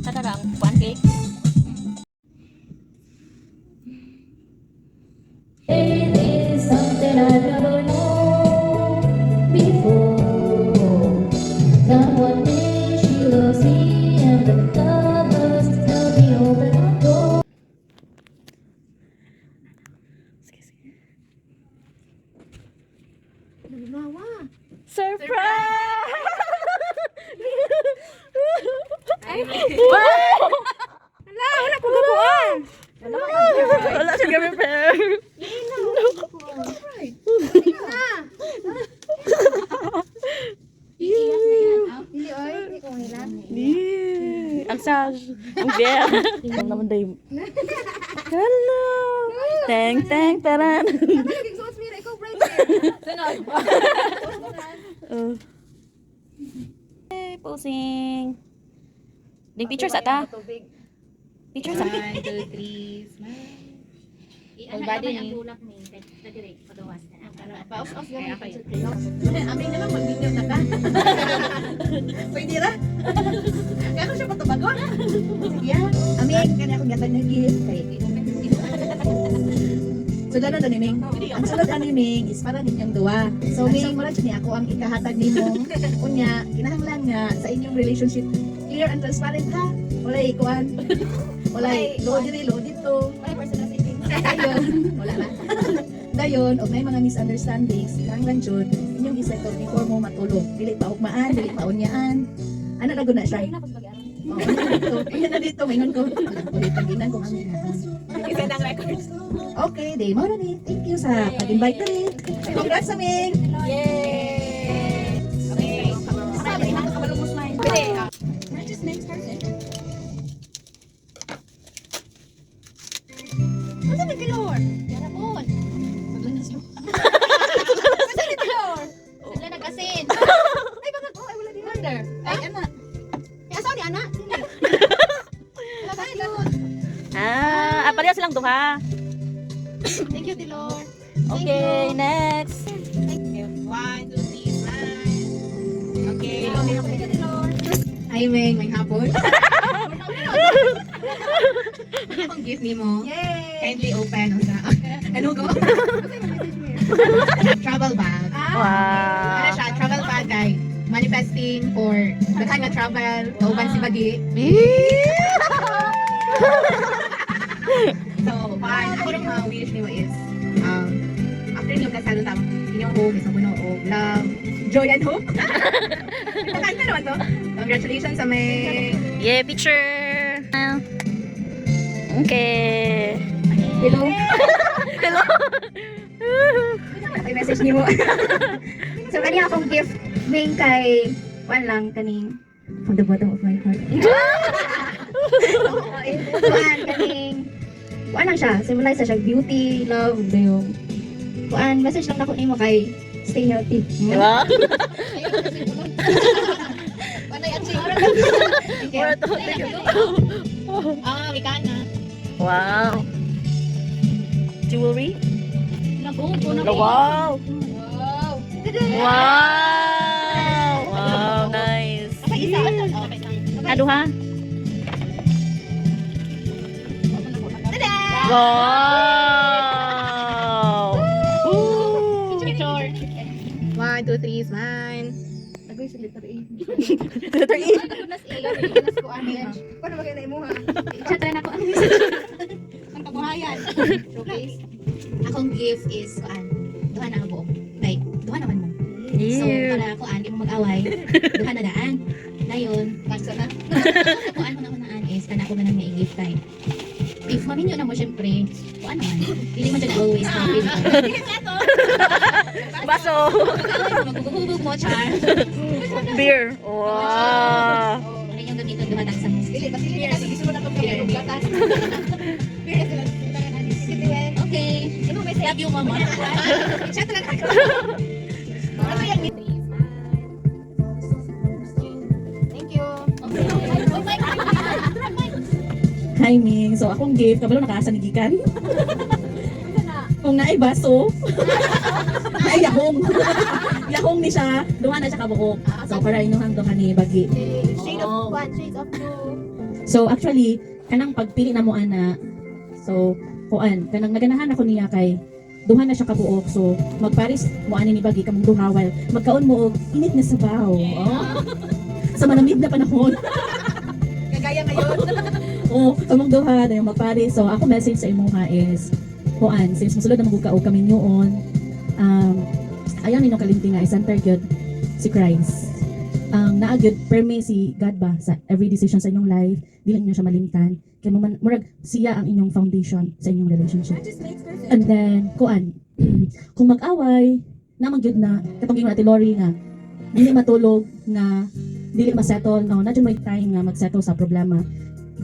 Tadarang pancake. It is something I never know before. Now one day she loves me and the others tell me open the door. Surprise! Wala ko gabuan. Wala siya prepare. Ang saj. Ang bear. Ang naman day. Hello. Teng teng taran. Hey, posing. Ding picture sa ta. Picture sa. 1, 2, 3, smile. Body ang bulak ni direct padawas na. Pa-off Kaya kayo. Amin naman mag-video na ka. Pwede ra. Kaya ko siya patubagon. Sige. Amin kanya akong gatan ng gift kay. Sulod na niming. Ang sulod na niming is para ninyong duwa. So Ming, wala ni ako ang ikahatag nimo. Unya, kinahanglan nga sa inyong relationship clear and transparent ha. Walay ikuan. Walay load dito. May personal savings. Dayon, wala na. Dayon, og may mga misunderstandings, kinahanglan jud inyong isettle before mo matulog. Dili pa ugmaan, dili pa unyaan. Ano na guna siya? Oh, ano na dito, mingon ko. Ulit ang ginan ko amin. Isa ng records. Okay, day mo na ni. Thank you sa pag-invite na rin. Congrats sa Ming! Yay! Okay. Sabi na kabalong smile. Pwede. Just next person. Ano sa nagkalor? Yan po. Kasi nagkalor. Sila nag-asin. Ay, bakit? Oh, ay, wala din order. Ay, anak. Ay, asaw ni anak. Wala ka yun. Pareho silang duha. Thank you, Tilor. Okay, next. Thank you. 1, 2, 3, smile. Okay. Thank you, Tilor. Ay, Ming, may hapon. Ang gift ni mo. Yay! Kindly open. Ano ko? Travel bag. Ano Wow. siya? Travel bag kay manifesting for the kind of travel. Kauban si Bagi. So, fine. Ako rin mga wish niyo is after niyo kasado tam inyong home is mabuno o love, joy and hope. Kanta naman to. Congratulations sa may Yeah, picture. Okay. Hello. Hello. May message niyo mo. So, kanya akong gift. Ming kay, one lang, kaning from the bottom of my heart. Kuan, kaning, kuan lang siya. Symbolize siya beauty, love, yung kuan, message lang ako nimo kay stay healthy. Diba? Panay at Wikana. Wow. Jewelry? Nabuko na Wow. Wow. Wow. Wow, nice. Okay, isa. Okay, lang. Ano ha? Tada! Wow. Picture. 1, 2, 3, smile. Agoy sa letter A. Letter E. Gunas ko ano yan. Paano ba kayo na imo ha? Chat na ako. Ang kabuhayan. Showcase. Akong gift is duha na ang buok. Like, duha naman mo. So, para kuan, di mo mag-away. Duha na daan. Dayon, bagsa na. Kuan mo na unaan is, kana ko na nang i-gift kay. If maminyo na mo, syempre, kuan naman. Hindi mo dyan always happy. Baso. Magugubog mo, char. Beer. Wow. Ano yung ganito, dumataksan mo. Dili, basili na kasi gusto mo na itong kamay ng gatas. Okay. Love you, mama. Chat lang ako. Thank you. Hi Ming, so akong gift, kabalo nakaasa ni Gikan. Kung naay baso, naay yahong. Yahong ni siya, duha na siya kabuhok. So para inuhang duha ni Bagi. Shade Oo. Shades of blue. So actually, kanang pagpili na mo ana. So kuan, kanang naganahan ako niya kay duha na siya kabuok. So magparis mo ani ni bagi kamong duha while magkaon mo og init na sabaw. Oh. Sa malamig na panahon. Kagaya ngayon. Oo, kamong duha na yung magparis. So ako message sa imuha is kuan, since mosulod na magbuka og kami noon, ayaw ninyo kalimti nga i-center gyud si Christ. Naagyod perme si God ba sa every decision sa inyong life, dili niyo siya malimtan kay murag siya ang inyong foundation sa inyong relationship. And then kuan, kung mag-away naman gyud na katong gingon ati Lori nga dili matulog nga dili ma-settle no, na may time nga mag-settle sa problema.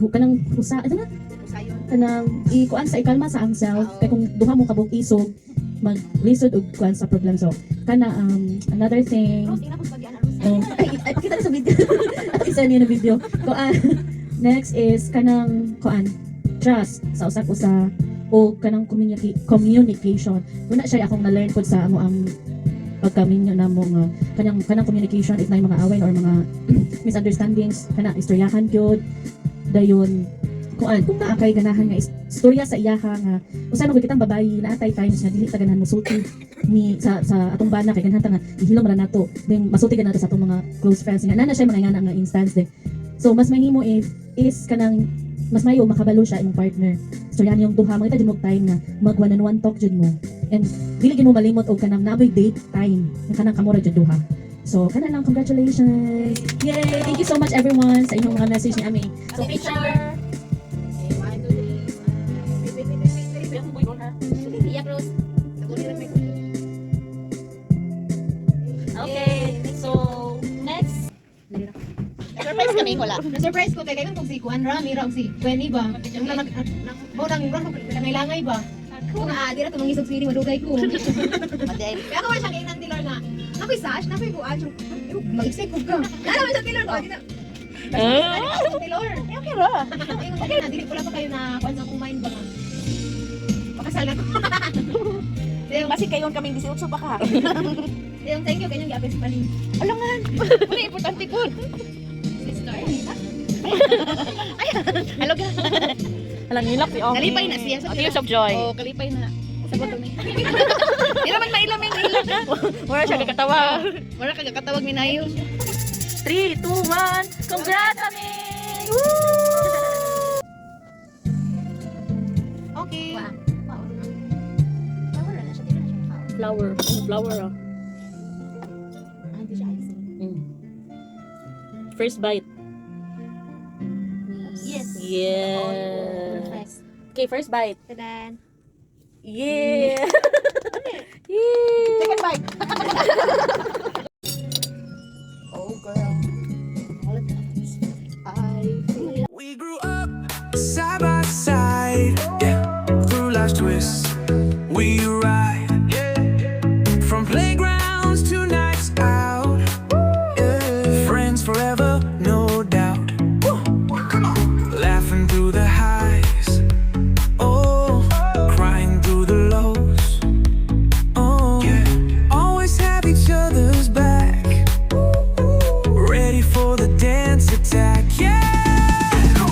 Kanang usa ano na kanang ikuan sa ikalma sa ang self kay kung duha mo kabog isog mag-lisod og kuan sa problem. So kana another thing. Ay, pakita na sa video. At isa niya na video. Kuan. Next is kanang kuan. Trust sa usap-usa o kanang communication. Una siya akong na-learn pod sa amo ang pagkaminyo na mo nga kanang communication if na mga away or mga misunderstandings kana istoryahan gyud dayon kuan kung naa kay ganahan nga istorya sa iyaha nga usa no kitang babayi na atay times nga dili ta ganahan musulti ni sa atong bana kay ganahan ta nga ihilom ra nato then masulti ka nato sa atong mga close friends nga nana siya mga ingana nga instance din. So mas mahimo if is kanang mas mayo makabalo siya imong partner. Istoryahan yung duha mga ta time nga mag one on one talk jud mo and dili gyud mo malimot og kanang naaboy date time nga kanang kamura jud duha. So kana lang, congratulations. Yay! Thank you so much everyone sa inyong mga message ni Ami. So picture. Okay, so next. Surprise kami wala. Na-surprise ko kay kung si Kuan Rami ra og si Gwenny ba. Ang mo nang langay ba. Kung di ra to mangisog siri madugay ko. Kaya ako siya kay nang Tilor nga. Nakoy sash, nakoy kuan. Mag-excited ko ka. Ano man sa Tilor ko. Tilor. Okay ra. Okay na dili pala pa kayo na kuan sa kumain ba nga. Pakasal na ko. Kasi kayon kaming 18 pa ka. Yung thank you kanyang gi-apes pa ni. Alangan. Wala importante po. Sister. Hello ga. Alang nilap si Omi. Kalipay na siya sa Tears of joy. Oh, kalipay na. Sa bato ni. Di naman mailaming ilang ka. Wala siya kakatawa. Wala ka kakatawag ni Nayo. 3, 2, 1. Congrats, Ami! Okay. Flower. Flower, ah. First bite. Yes. Yeah. Okay, first bite. Tadan. Yeah. Yeah. Second bite. Oh, girl. We grew up side by side, yeah. Through life's twists, we ride, yeah. From playgrounds to nights out, yeah. Friends forever, no doubt. Laughing through the highs, oh, crying through the lows, oh, yeah. Always have each other's back, ready for the dance attack, yeah.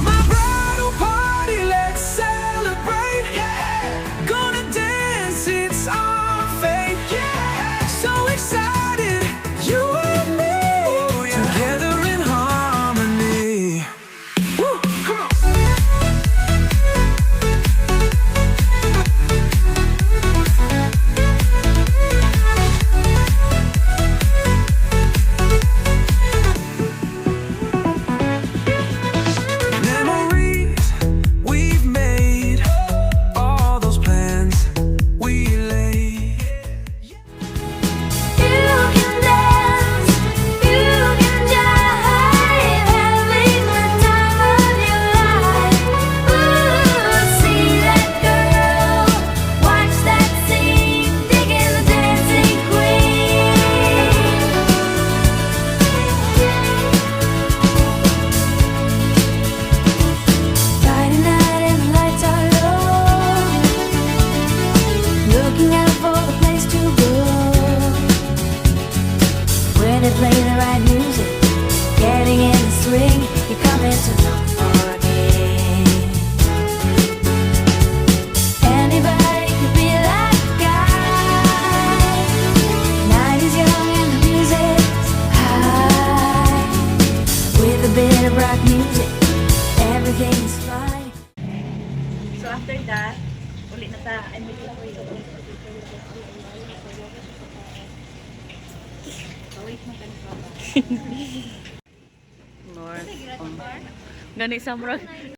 My bridal party bit of rock music, everything's fine. So after that, ulit na ta. I'm with you. North. Gani sa murag